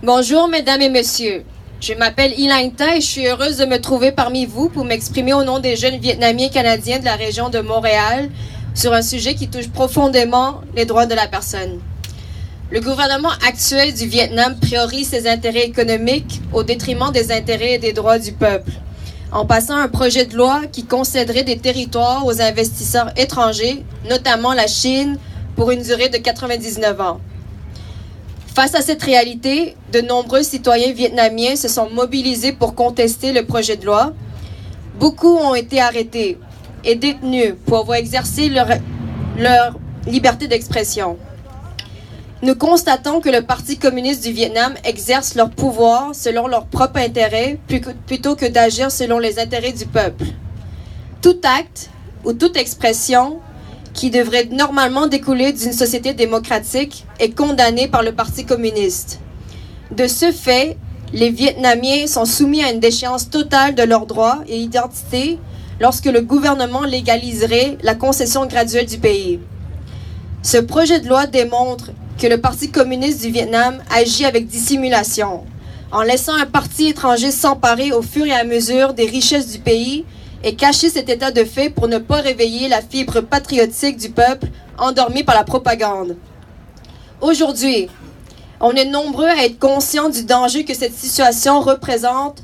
Bonjour, mesdames et messieurs. Je m'appelle Ilain Ta et je suis heureuse de me trouver parmi vous pour m'exprimer au nom des jeunes Vietnamiens canadiens de la région de Montréal sur un sujet qui touche profondément les droits de la personne. Le gouvernement actuel du Vietnam priorise ses intérêts économiques au détriment des intérêts et des droits du peuple, en passant un projet de loi qui concéderait des territoires aux investisseurs étrangers, notamment la Chine, pour une durée de 99 ans. Face à cette réalité, de nombreux citoyens vietnamiens se sont mobilisés pour contester le projet de loi. Beaucoup ont été arrêtés et détenus pour avoir exercé leur liberté d'expression. Nous constatons que le Parti communiste du Vietnam exerce leur pouvoir selon leur propre intérêt plutôt que d'agir selon les intérêts du peuple. Tout acte ou toute expression qui devrait normalement découler d'une société démocratique est condamné par le Parti communiste. De ce fait, les Vietnamiens sont soumis à une déchéance totale de leurs droits et identités lorsque le gouvernement légaliserait la concession graduelle du pays. Ce projet de loi démontre que le Parti communiste du Vietnam agit avec dissimulation, en laissant un parti étranger s'emparer au fur et à mesure des richesses du pays et cacher cet état de fait pour ne pas réveiller la fibre patriotique du peuple endormi par la propagande. Aujourd'hui, on est nombreux à être conscients du danger que cette situation représente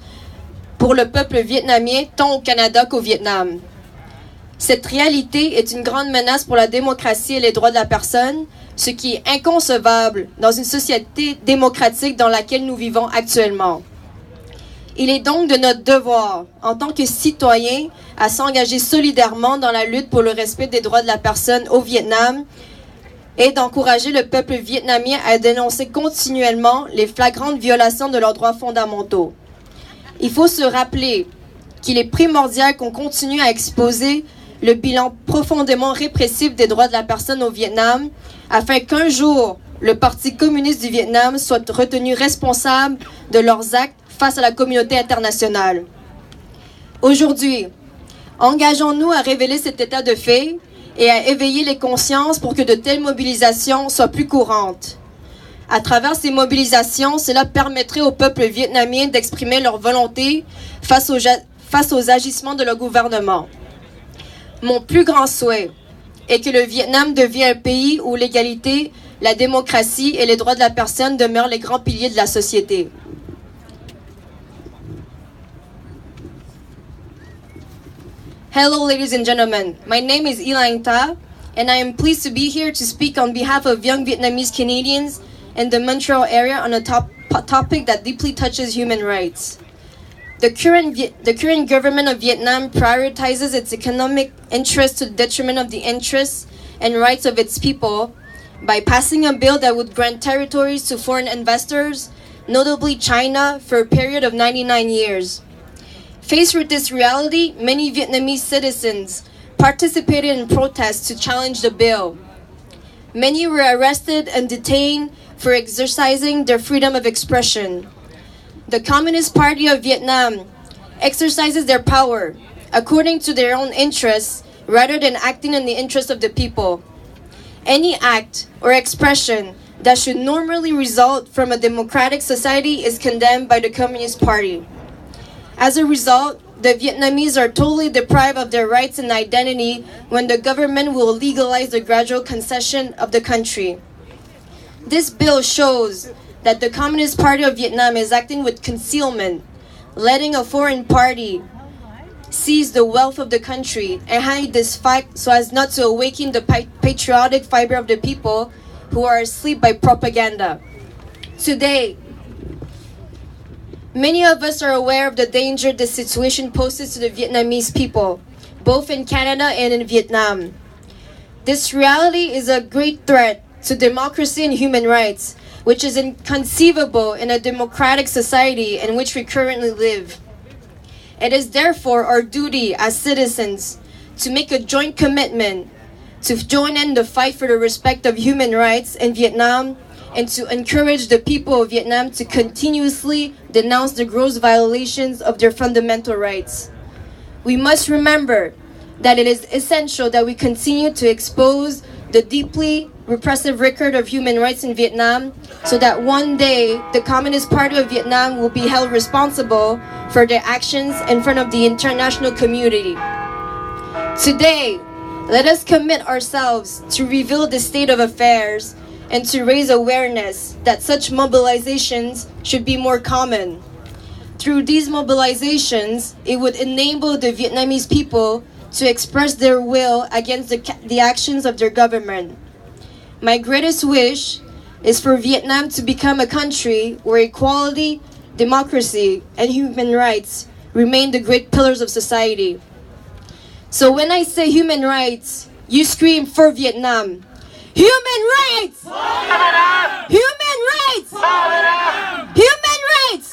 pour le peuple vietnamien, tant au Canada qu'au Vietnam. Cette réalité est une grande menace pour la démocratie et les droits de la personne, ce qui est inconcevable dans une société démocratique dans laquelle nous vivons actuellement. Il est donc de notre devoir, en tant que citoyens, à s'engager solidairement dans la lutte pour le respect des droits de la personne au Vietnam et d'encourager le peuple vietnamien à dénoncer continuellement les flagrantes violations de leurs droits fondamentaux. Il faut se rappeler qu'il est primordial qu'on continue à exposer le bilan profondément répressif des droits de la personne au Vietnam, afin qu'un jour, le Parti communiste du Vietnam soit retenu responsable de leurs actes face à la communauté internationale. Aujourd'hui, engageons-nous à révéler cet état de fait et à éveiller les consciences pour que de telles mobilisations soient plus courantes. À travers ces mobilisations, cela permettrait au peuple vietnamien d'exprimer leur volonté face aux agissements de leur gouvernement. Mon plus grand souhait est que le Vietnam devienne un pays où l'égalité, la démocratie et les droits de la personne demeurent les grands piliers de la société. Hello, ladies and gentlemen. My name is Ilain Ta, and I am pleased to be here to speak on behalf of young Vietnamese Canadians in the Montreal area on a topic that deeply touches human rights. The current government of Vietnam prioritizes its economic interests to the detriment of the interests and rights of its people by passing a bill that would grant territories to foreign investors, notably China, for a period of 99 years. Faced with this reality, many Vietnamese citizens participated in protests to challenge the bill. Many were arrested and detained for exercising their freedom of expression. The Communist Party of Vietnam exercises their power according to their own interests rather than acting in the interest of the people. Any act or expression that should normally result from a democratic society is condemned by the Communist Party. As a result, the Vietnamese are totally deprived of their rights and identity when the government will legalize the gradual concession of the country. This bill shows that the Communist Party of Vietnam is acting with concealment, letting a foreign party seize the wealth of the country and hide this fact so as not to awaken the patriotic fiber of the people who are asleep by propaganda. Today, many of us are aware of the danger this situation poses to the Vietnamese people, both in Canada and in Vietnam. This reality is a great threat to democracy and human rights, which is inconceivable in a democratic society in which we currently live. It is therefore our duty as citizens to make a joint commitment to join in the fight for the respect of human rights in Vietnam and to encourage the people of Vietnam to continuously denounce the gross violations of their fundamental rights. We must remember that it is essential that we continue to expose the deeply repressive record of human rights in Vietnam so that one day the Communist Party of Vietnam will be held responsible for their actions in front of the international community. Today, let us commit ourselves to reveal the state of affairs and to raise awareness that such mobilizations should be more common. Through these mobilizations, it would enable the Vietnamese people to express their will against the actions of their government. My greatest wish is for Vietnam to become a country where equality, democracy, and human rights remain the great pillars of society. So when I say human rights, you scream for Vietnam. Human rights! Human rights! Human rights!